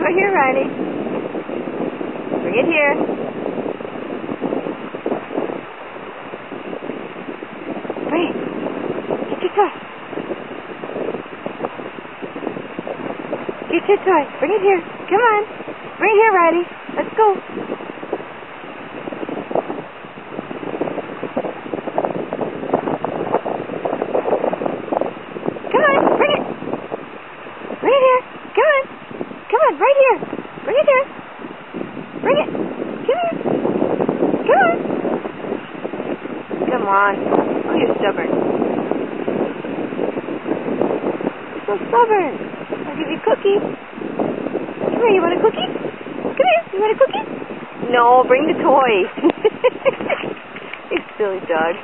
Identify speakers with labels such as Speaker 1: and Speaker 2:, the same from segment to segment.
Speaker 1: Right here, Riley. Bring it here. Bring it. Get your toy. Get your toy. Bring it here. Come on. Bring it here, Riley. Let's go. Come on. Bring it. Bring it here. Come on. Come on. Right here. Bring it here. Bring it. Come here. Come on. Come on. Oh, you're stubborn. You're so stubborn. I'll give you a cookie. Come here. You want a cookie? Come here. You want a cookie? No, bring the toy. You silly dog.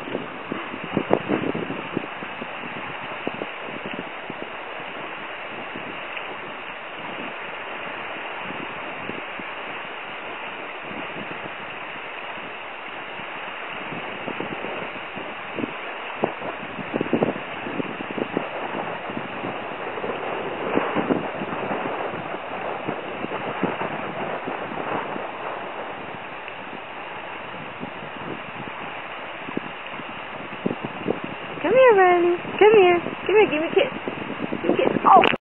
Speaker 1: Come here, Riley. Come here. Come here. Give me a kiss. Give me a kiss. Oh!